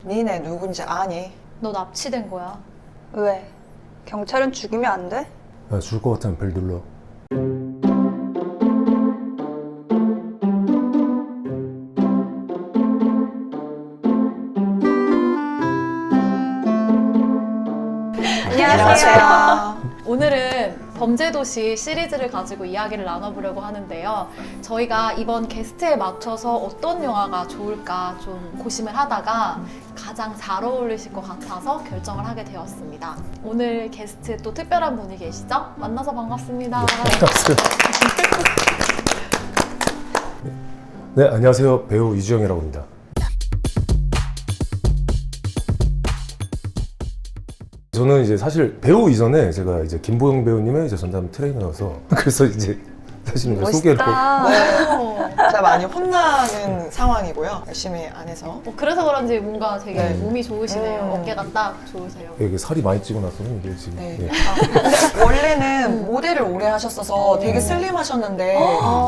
니네 누군지 아니? 너 납치된 거야. 왜? 경찰은 죽이면 안 돼? 야, 죽을 것 같으면 벨 눌러. 안녕하세요. 오늘은 범죄도시 시리즈를 가지고 이야기를 나눠보려고 하는데요. 저희가 이번 게스트에 맞춰서 어떤 영화가 좋을까 좀 고심을 하다가 가장 잘 어울리실 것 같아서 결정을 하게 되었습니다. 오늘 게스트 또 특별한 분이 계시죠? 만나서 반갑습니다. 네, 안녕하세요. 배우 이주영이라고 합니다. 저는 이제 사실 배우 이전에 제가 이제 김보영 배우님의 이제 전담 트레이너여서 그래서 이제 사실은 이제 소개를 진짜 많이 혼나는 상황이고요. 열심히 안 해서. 그래서 그런지 뭔가 되게 네. 몸이 좋으시네요. 어깨가 딱 좋으세요. 이게 살이 많이 찌고 나서는 이게 지금 네. 예. 근데 원래는 모델을 오래 하셨어서 되게 슬림하셨는데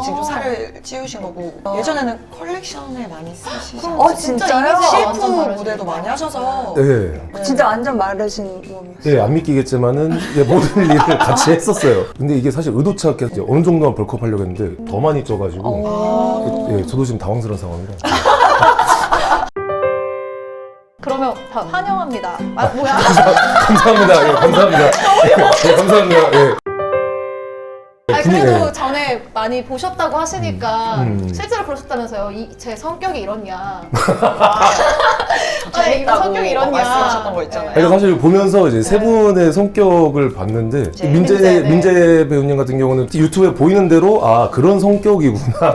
지금 좀 살을 찌우신 거고 예전에는 컬렉션을 많이 쓰시죠. 진짜요? 이미지가 CF 완전 다르시네요. 무대도 많이 하셔서 예. 네. 진짜 완전 마르신 몸이었어요. 예, 안 믿기겠지만은 예, 모든 일을 같이 했었어요. 근데 이게 사실 의도치 않게 이제 어느 정도만 벌크업 하려고 했는데 더 많이 쪄가지고 예, 저도 지금 당황스러운 상황이라. 그러면 환영합니다. 아, 뭐야? 감사합니다. 예, 감사합니다. 예, 감사합니다. 예. 아니, 그래도 전에 많이 보셨다고 하시니까 실제로 그러셨다면서요. 제 성격이 이렇냐. 재밌다고 성격이 이렇냐. 말씀하셨던 거 있잖아요. 그러니까 사실 보면서 이제 세 분의 성격을 봤는데 이제 민재 배우님 같은 경우는 유튜브에 보이는 대로 아 그런 성격이구나.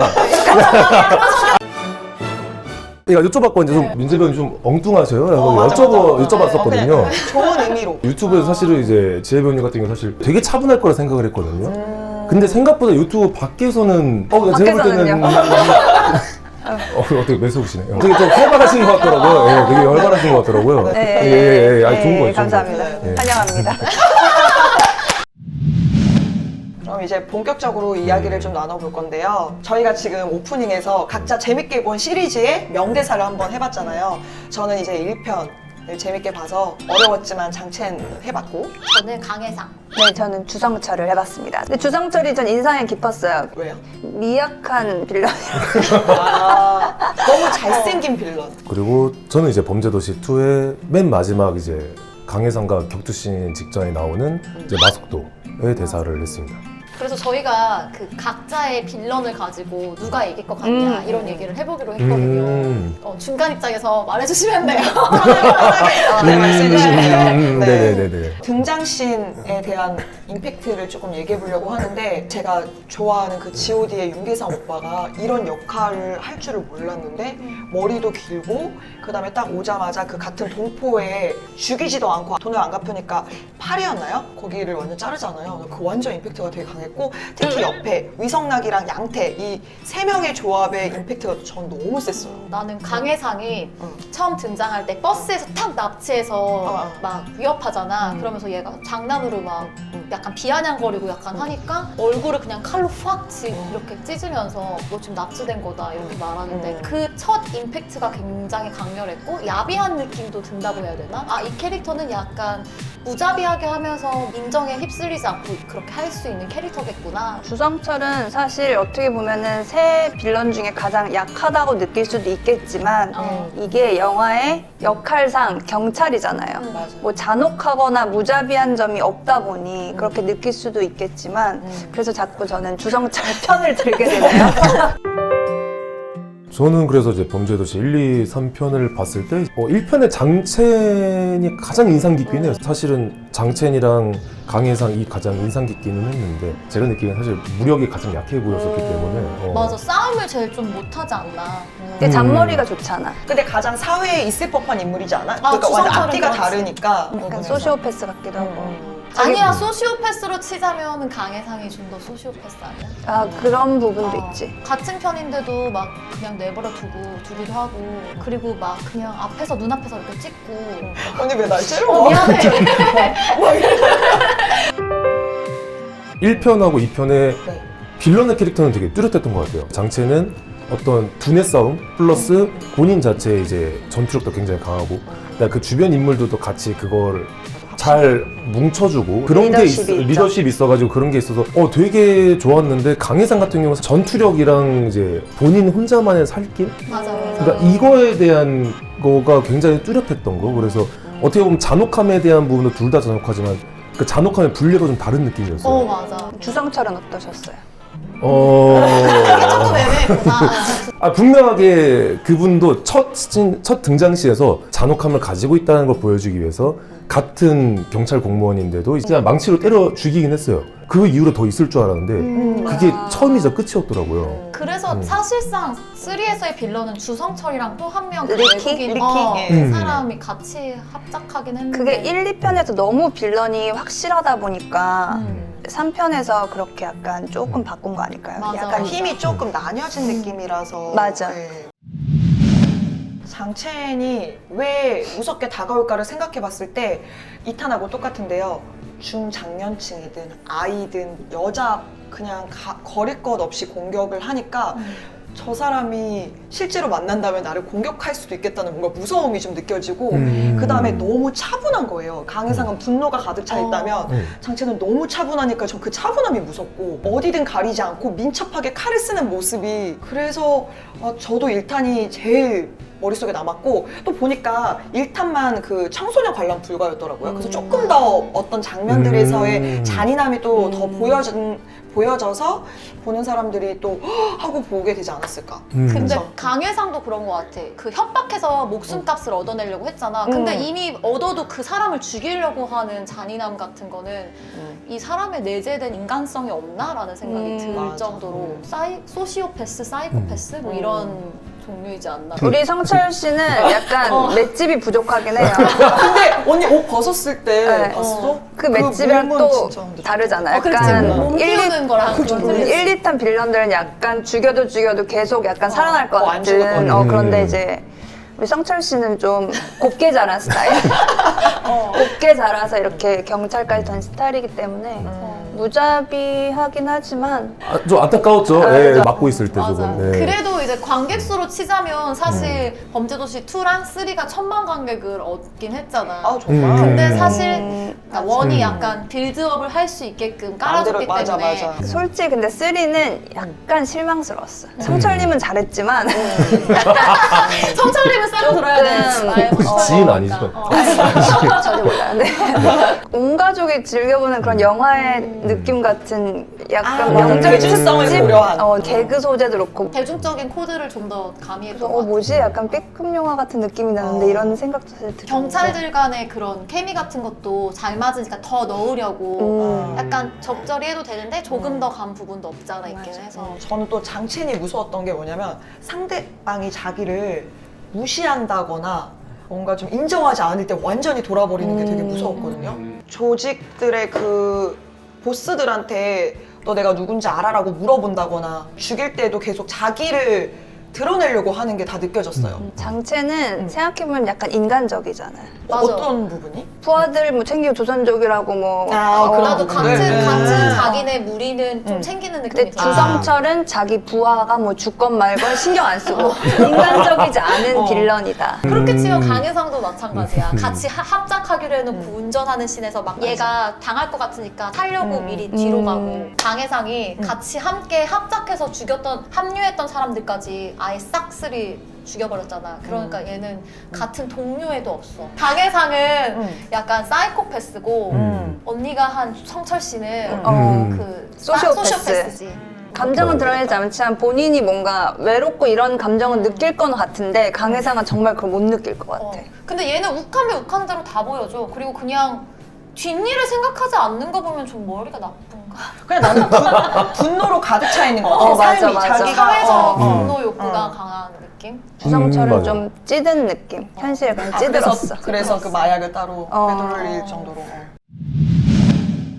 그러니까 여쭤봤거든요. 좀 민재 배우님 좀 엉뚱하셔요? 라고 맞아. 여쭤봤었거든요. 그냥 좋은 의미로. 유튜브에서 사실은 이제 지혜 배우님 같은 경우 사실 되게 차분할 거라 생각을 했거든요. 근데 생각보다 유튜브 밖에서는 제가 볼 때는 밖에서는요? 어떻게 매서우시네요. 되게 좀 활발하신 것 같더라고요. 예, 되게 열발하신 것 같더라고요. 네. 아니, 좋은 거예요. 좋은 감사합니다. 거예요. 예. 환영합니다. 그럼 이제 본격적으로 이야기를 좀 나눠볼 건데요. 저희가 지금 오프닝에서 각자 재밌게 본 시리즈의 명대사를 한번 해봤잖아요. 저는 이제 1편을 재밌게 봐서 어려웠지만 장첸 해봤고. 저는 강혜상. 네, 저는 주성철을 해봤습니다. 근데 주성철이 전 인상이 깊었어요. 왜요? 미약한 빌런. 너무 잘생긴 빌런. 그리고 저는 이제 범죄도시 2의 맨 마지막 이제 강혜상과 격투씬 직전에 나오는 이제 마속도의 대사를 했습니다. 그래서 저희가 그 각자의 빌런을 가지고 누가 이길 것 같냐 이런 얘기를 해보기로 했거든요. 중간 입장에서 말해주시면 돼요. 네, 말씀해주시면 돼요. 네네네네. 등장씬에 대한 임팩트를 조금 얘기해보려고 하는데 제가 좋아하는 그 G.O.D의 윤계상 오빠가 이런 역할을 할 줄을 몰랐는데 머리도 길고 그 다음에 딱 오자마자 그 같은 동포에 죽이지도 않고 돈을 안 갚으니까 팔이었나요? 거기를 완전 자르잖아요. 그 완전 임팩트가 되게 강했고 특히 옆에 위성락이랑 양태 이 세 명의 조합의 임팩트가 전 너무 셌어요. 나는 강혜상이 처음 등장할 때 버스에서 탁 납치해서 막 위협하잖아. 그러면서 얘가 장난으로 막 약간 비아냥거리고 약간 하니까 얼굴을 그냥 칼로 확 이렇게 찢으면서 너 지금 납치된 거다 이렇게 말하는데 그 첫 임팩트가 굉장히 강렬했고 야비한 느낌도 든다고 해야 되나? 아, 이 캐릭터는 약간 무자비하게 하면서 인정에 휩쓸리지 않고 그렇게 할 수 있는 캐릭터겠구나. 주성철은 사실 어떻게 보면은 새 빌런 중에 가장 약하다고 느낄 수도 있겠지만 이게 영화의 역할상 경찰이잖아요. 맞아요. 뭐 잔혹하거나 무자비한 점이 없다 보니 그렇게 느낄 수도 있겠지만 그래서 자꾸 저는 주성철 편을 들게 되네요. 저는 그래서 이제 범죄도시 1, 2, 3편을 봤을 때 1편의 장첸이 가장 인상 깊긴 해요. 사실은 장첸이랑 강혜상이 가장 인상 깊기는 했는데 제가 느끼기엔 사실 무력이 가장 약해 보였었기 때문에 맞아, 싸움을 제일 좀 못하지 않나. 근데 잔머리가 좋잖아. 근데 가장 사회에 있을 법한 인물이지 않아? 아, 그러니까 완전 주성철은 앞뒤가 그렇지. 다르니까 약간 소시오패스 같기도 하고. 아니야, 소시오패스로 치자면 강혜상이 좀 더 소시오패스 아니야? 아, 그런 부분도 있지. 같은 편인데도 막 그냥 내버려 두기도 하고 그리고 막 그냥 앞에서 눈앞에서 이렇게 찍고 언니 왜 날 째려? 미안해. 1편하고 2편의 네. 빌런의 캐릭터는 되게 뚜렷했던 것 같아요. 장첸은 어떤 두뇌 싸움 플러스 본인 자체의 이제 전투력도 굉장히 강하고 그다음에 그 주변 인물들도 같이 그걸 잘 뭉쳐주고 그런 게 리더십이 있죠. 리더십이 있어가지고 그런 게 있어서 되게 좋았는데 강혜상 같은 경우는 전투력이랑 이제 본인 혼자만의 살길 맞아, 맞아. 그러니까 이거에 대한 거가 굉장히 뚜렷했던 거 그래서 어떻게 보면 잔혹함에 대한 부분도 둘 다 잔혹하지만 그 잔혹함의 분류가 좀 다른 느낌이었어요. 맞아. 주성철은 어떠셨어요? 조금 애매했구나. 분명하게 그분도 첫 등장시에서 잔혹함을 가지고 있다는 걸 보여주기 위해서 같은 경찰 공무원인데도 그냥 망치로 때려 죽이긴 했어요. 그 이후로 더 있을 줄 알았는데 그게 처음이자 끝이었더라고요. 그래서 사실상 3에서의 빌런은 주성철이랑 또 한 명 리키? 외국인 리키? 그 사람이 같이 합작하긴 했는데 그게 1, 2편에서 너무 빌런이 확실하다 보니까 3편에서 그렇게 약간 조금 바꾼 거 아닐까요? 맞아, 약간 맞아. 힘이 조금 나뉘어진 느낌이라서 맞아. 네. 장첸이 왜 무섭게 다가올까를 생각해 봤을 때 2탄하고 똑같은데요. 중장년층이든 아이든 여자 그냥 거릴 것 없이 공격을 하니까 저 사람이 실제로 만난다면 나를 공격할 수도 있겠다는 뭔가 무서움이 좀 느껴지고 그 다음에 너무 차분한 거예요. 강혜상은 분노가 가득 차 있다면 장첸은 너무 차분하니까 전 그 차분함이 무섭고 어디든 가리지 않고 민첩하게 칼을 쓰는 모습이 그래서 저도 1탄이 제일 머릿속에 남았고 또 보니까 1탄만 그 청소년 관람 불가였더라고요. 그래서 조금 더 어떤 장면들에서의 잔인함이 또 더 보여져서 보는 사람들이 또 하고 보게 되지 않았을까. 근데 그쵸? 강혜상도 그런 것 같아. 그 협박해서 목숨값을 얻어내려고 했잖아. 근데 이미 얻어도 그 사람을 죽이려고 하는 잔인함 같은 거는 이 사람의 내재된 인간성이 없나라는 생각이 들 맞아. 정도로 소시오패스, 사이코패스 뭐 이런 종류이지 않나. 우리 성철 씨는 약간 맷집이 부족하긴 해요. 근데 언니 옷 벗었을 때 네. 봤어? 그 맷집이랑 몸은 또 진짜 근데 다르잖아요. 그렇지. 약간 몸 1, 키우는 거랑 그건 틀리지. 1, 2탄 빌런들은 약간 죽여도 계속 약간 살아날 것 안 죽을 것 같은 같은. 그런데 이제 우리 성철 씨는 좀 곱게 자란 스타일 곱게 자라서 이렇게 경찰까지 던 스타일이기 때문에 무자비하긴 하지만 좀 안타까웠죠. 예, 맡고 있을 때 맞아. 조금. 예. 그래도 이제 관객수로 치자면 사실 범죄도시 2랑 3가 1000만 관객을 얻긴 했잖아. 아 정말. 근데 사실 그러니까 원이 음. 약간 빌드업을 할 수 있게끔 깔아줬기 맞아, 때문에 맞아. 솔직히 근데 3는 약간 실망스러웠어. 성철님은 잘했지만 성철님은 썰어 들어야 돼. 혹시 지인 아니죠? 전혀 몰랐는데 온 가족이 즐겨보는 그런 영화의 느낌 같은 약간 명절 대중성을 특집 고려한. 개그 소재도 그렇고 대중적인 코드를 좀 더 가미했던 그래서 것 같아. 뭐지? 약간 B급 영화 같은 느낌이 나는데 이런 생각도 사실 들었는데 경찰들 간의 그런 케미 같은 것도 잘 맞으니까 더 넣으려고 약간 적절히 해도 되는데 조금 더 간 부분도 없지 않아 있긴 해서 저는 또 장첸이 무서웠던 게 뭐냐면 상대방이 자기를 무시한다거나 뭔가 좀 인정하지 않을 때 완전히 돌아버리는 게 되게 무서웠거든요. 조직들의 그 보스들한테 너 내가 누군지 알아라고 물어본다거나 죽일 때도 계속 자기를 드러내려고 하는 게 다 느껴졌어요. 장첸은 생각해보면 약간 인간적이잖아요. 맞아. 어떤 부분이? 부하들 뭐 챙기고 조선족이라고 뭐 그런 나도 부분. 같은 자기네 무리는 좀 챙기는 근데 느낌이 들어. 주성철은 자기 부하가 뭐 죽건 말건 신경 안 쓰고 인간적이지 않은 빌런이다. 그렇게 치면 강혜상도 마찬가지야. 같이 합작하기로 해놓고 운전하는 씬에서 막 얘가 당할 것 같으니까 살려고 미리 뒤로 가고 강혜상이 같이 함께 합작해서 합류했던 사람들까지 아예 싹쓸이 죽여버렸잖아. 그러니까 얘는 같은 동료애도 없어. 강혜상은 약간 사이코패스고 언니가 한 성철 씨는 그 소시오패스. 소시오패스지. 감정은 드러내지 않지만 본인이 뭔가 외롭고 이런 감정은 느낄 건 같은데 강혜상은 정말 그걸 못 느낄 것 같아. 근데 얘는 욱하면 욱한 대로 다 보여줘. 그리고 그냥 뒷일을 생각하지 않는 거 보면 좀 머리가 나쁜가? 그냥 나는 분노로 가득 차 있는 것 같아. 맞아, 삶이 맞아. 자기가 사회적 분노 욕구가 강한 느낌? 주성철은 맞아. 좀 찌든 느낌. 현실에 그냥 찌들었어. 그래서 그 마약을 따로 빼돌릴 정도로.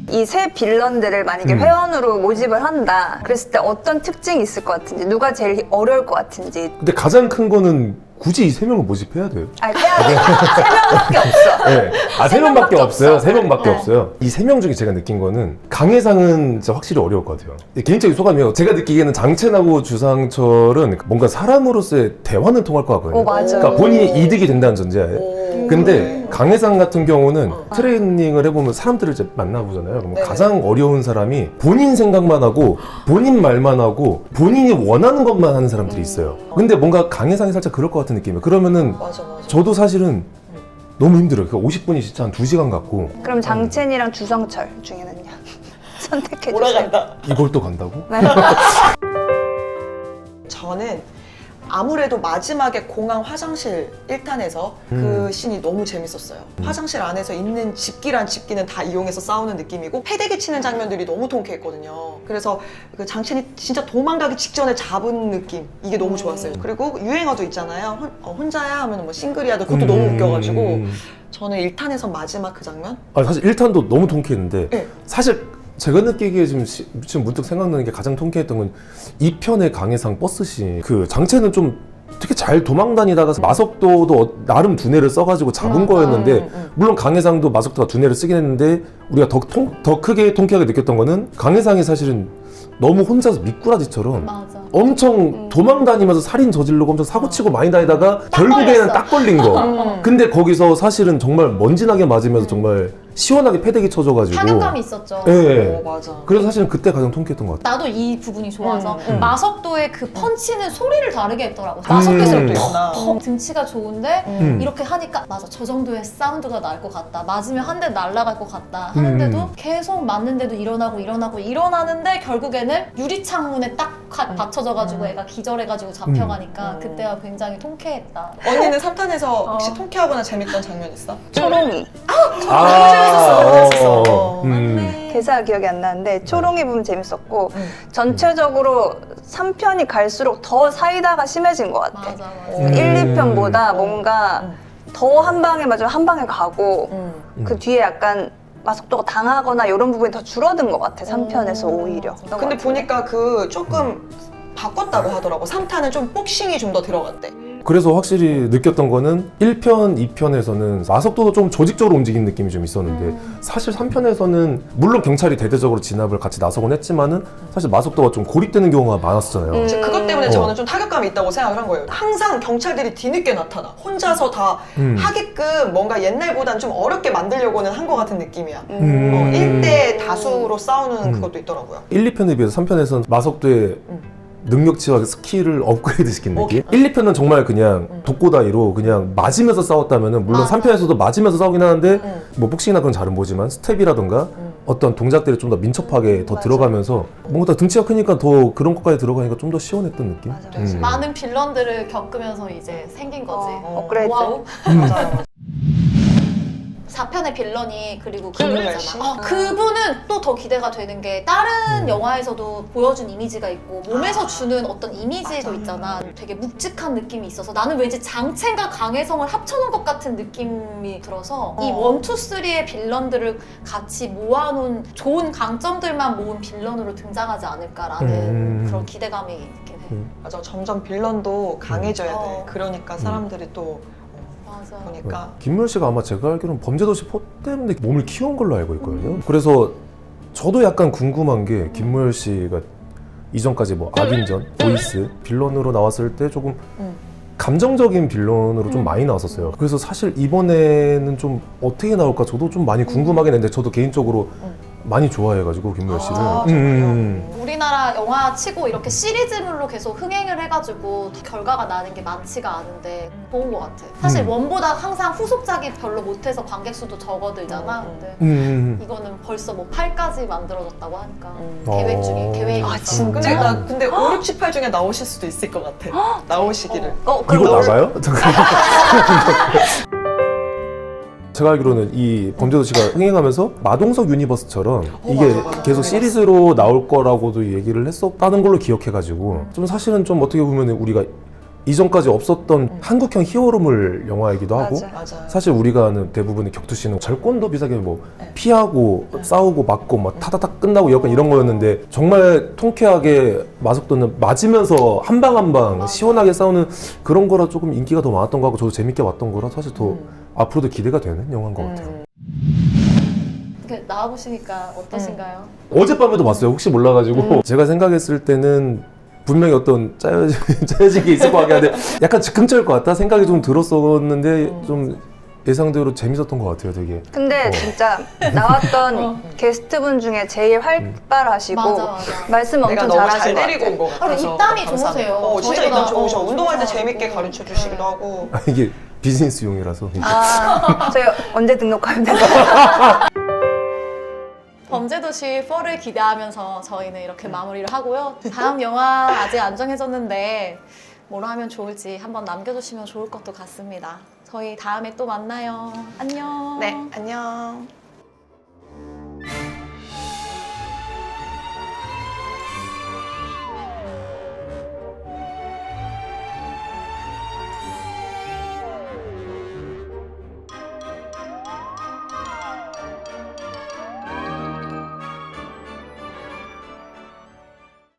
이 세 빌런들을 만약에 회원으로 모집을 한다. 그랬을 때 어떤 특징이 있을 것 같은지, 누가 제일 어려울 것 같은지. 근데 가장 큰 거는 굳이 이 3명을 모집해야 돼요? 아니 빼야 돼. 3명밖에 없어. 네. 아, 3명밖에 없어요. 3명밖에 네. 없어요. 이 3명 중에 제가 느낀 거는 강혜상은 진짜 확실히 어려울 것 같아요. 개인적인 소감이에요. 제가 느끼기에는 장첸하고 주상철은 뭔가 사람으로서의 대화는 통할 것 같거든요. 오, 맞아요. 그러니까 본인이 이득이 된다는 전제하에. 오. 근데 강혜상 같은 경우는 트레이닝을 해보면 사람들을 이제 만나보잖아요. 그럼 네. 가장 어려운 사람이 본인 생각만 하고 본인 말만 하고 본인이 원하는 것만 하는 사람들이 있어요. 근데 뭔가 강혜상이 살짝 그럴 것 같은 느낌이에요. 그러면은 맞아. 저도 사실은 너무 힘들어요. 50분이 진짜 한 2시간 같고 그럼 장첸이랑 주성철 중에는요? 선택해 주세요. 몰아간다. 이걸 또 간다고? 네. 저는 아무래도 마지막에 공항 화장실 1탄에서 그 씬이 너무 재밌었어요. 화장실 안에서 있는 집기란 집기는 다 이용해서 싸우는 느낌이고 패대기 치는 장면들이 너무 통쾌했거든요. 그래서 그 장첸이 진짜 도망가기 직전에 잡은 느낌 이게 너무 좋았어요. 그리고 유행어도 있잖아요. 혼자야 하면 뭐 싱글이야도 그것도 너무 웃겨가지고 저는 1탄에서 마지막 그 장면? 아, 사실 1탄도 너무 통쾌했는데 네. 사실 제가 느끼기에 지금 문득 생각나는 게 가장 통쾌했던 건 2편의 강혜상 버스씬. 그 장첸은 좀 되게 잘 도망다니다가 마석도도 나름 두뇌를 써가지고 잡은 거였는데 물론 강혜상도 마석도가 두뇌를 쓰긴 했는데 우리가 더 크게 통쾌하게 느꼈던 거는 강혜상이 사실은 너무 혼자서 미꾸라지처럼 맞아. 엄청 도망다니면서 살인 저지르고 엄청 사고치고 많이 다니다가 결국에는 걸렸어. 딱 걸린 거. 근데 거기서 사실은 정말 먼지나게 맞으면서 정말 시원하게 패대기 쳐줘가지고. 타격감이 있었죠. 예. 맞아. 그래서 사실은 그때 가장 통쾌했던 것 같아요. 나도 이 부분이 좋아서 음. 마석도의 그 펀치는 소리를 다르게 했더라고. 마석도에서 또 있구나. 등치가 좋은데 음. 이렇게 하니까 맞아 저 정도의 사운드가 날 것 같다. 맞으면 한 대 날아갈 것 같다. 하는데도 계속 맞는데도 일어나는데 결국에는 유리창문에 딱 받쳐져가지고 애가 기절해가지고 잡혀가니까 그때가 굉장히 통쾌했다. 언니는 3탄에서 혹시 통쾌하거나 재밌던 장면 있어? 초롱이. 재밌었어. 대사 기억이 안 나는데 초롱이 부분 재밌었고 전체적으로 3편이 갈수록 더 사이다가 심해진 것 같아. 맞아. 1, 2편보다 뭔가 더 한 방에 맞으면 한 방에 가고 그 뒤에 약간 마석도가 당하거나 이런 부분이 더 줄어든 것 같아. 3편에서 오히려. 근데 보니까 그 조금 바꿨다고 하더라고. 3탄은 좀 복싱이 좀 더 들어갔대. 그래서 확실히 느꼈던 거는 1편, 2편에서는 마석도도 좀 조직적으로 움직이는 느낌이 좀 있었는데 사실 3편에서는 물론 경찰이 대대적으로 진압을 같이 나서곤 했지만은 사실 마석도가 좀 고립되는 경우가 많았잖아요. 이제 그것 때문에 어. 저는 좀 타격감이 있다고 생각을 한 거예요. 항상 경찰들이 뒤늦게 나타나. 혼자서 다 하게끔 뭔가 옛날보단 좀 어렵게 만들려고는 한 것 같은 느낌이야. 1대 다수로 싸우는 그것도 있더라고요. 1, 2편에 비해서 3편에서는 마석도의 능력치와 스킬을 업그레이드 시킨 느낌? 1, 2편은 정말 그냥 독고다이로 그냥 맞으면서 싸웠다면은 물론 맞아. 3편에서도 맞으면서 싸우긴 하는데 뭐 복싱이나 그런 잘은 보지만 스텝이라던가 어떤 동작들이 좀 더 민첩하게 더 들어가면서 뭔가 더 등치가 크니까 더 그런 것까지 들어가니까 좀 더 시원했던 느낌? 맞아. 많은 빌런들을 겪으면서 이제 생긴 거지. 업그레이드. 와우. 맞아요. 4편의 빌런이 그리고 김은별 씨? 그분이잖아. 그분은 또 더 기대가 되는 게 다른 영화에서도 보여준 이미지가 있고 몸에서 주는 어떤 이미지도 있잖아. 되게 묵직한 느낌이 있어서 나는 왠지 장첸과 강혜성을 합쳐놓은 것 같은 느낌이 들어서 이 1, 2, 3의 빌런들을 같이 모아놓은 좋은 강점들만 모은 빌런으로 등장하지 않을까라는 그런 기대감이 있긴 해. 맞아. 점점 빌런도 강해져야 돼. 그러니까 사람들이 또 맞아. 보니까 김무열 씨가 아마 제가 알기로는 범죄도시 4 때문에 몸을 키운 걸로 알고 있거든요. 그래서 저도 약간 궁금한 게 김무열 씨가 이전까지 뭐 악인전, 보이스, 빌런으로 나왔을 때 조금 감정적인 빌런으로 좀 많이 나왔었어요. 그래서 사실 이번에는 좀 어떻게 나올까 저도 좀 많이 궁금하긴 했는데 저도 개인적으로 많이 좋아해가지고 김무열 씨를. 우리나라 영화 치고 이렇게 시리즈물로 계속 흥행을 해가지고 결과가 나는 게 많지가 않은데 좋은 것 같아. 사실 원보다 항상 후속작이 별로 못해서 관객 수도 적어들잖아. 근데 이거는 벌써 뭐 8까지 만들어졌다고 하니까 계획이 아, 있어. 진짜? 근데 나 근데 5, 6, 7, 8 중에 나오실 수도 있을 것 같아. 나오시기를. 이거 나가요? 제가 알기로는 이 범죄도시가 흥행하면서 마동석 유니버스처럼 이게 맞아. 계속 시리즈로 나올 거라고도 얘기를 했었다는 걸로 기억해가지고 좀 사실은 좀 어떻게 보면 우리가 이전까지 없었던 한국형 히어로물 영화이기도 하고 맞아. 맞아요. 사실 우리가 아는 대부분의 격투씬은 절권도 비슷하게 뭐 피하고 싸우고 맞고 막 타다닥 끝나고 약간 이런 거였는데 정말 통쾌하게 마속도는 맞으면서 한 방 한 방 시원하게 싸우는 그런 거라 조금 인기가 더 많았던 거 같고 저도 재밌게 봤던 거라 사실 더 앞으로도 기대가 되는 영화인 것 같아요. 이렇게 나와보시니까 어떠신가요? 어젯밤에도 봤어요. 혹시 몰라가지고 제가 생각했을 때는 분명히 어떤 짜여진 게 있을 것 같긴 한데 약간 즉흥적일 것 같다 생각이 좀 들었었는데 좀 예상대로 재밌었던 것 같아요, 되게. 근데 진짜 나왔던 게스트분 중에 제일 활발하시고 맞아. 말씀 내가 엄청 너무 잘하신 잘 것 때리고 같아요. 온 것 같아서 그리고 입담이 감사합니다. 좋으세요. 진짜 저희보다, 입담 좋으셔. 운동할 때 진짜. 재밌게 가르쳐 주시기도 하고. 아, 이게 비즈니스용이라서. 아, 저희 언제 등록하면 되나요? 범죄도시 4를 기대하면서 저희는 이렇게 마무리를 하고요. 다음 영화 아직 안 정해졌는데 뭐로 하면 좋을지 한번 남겨주시면 좋을 것도 같습니다. 저희 다음에 또 만나요. 안녕. 네, 안녕.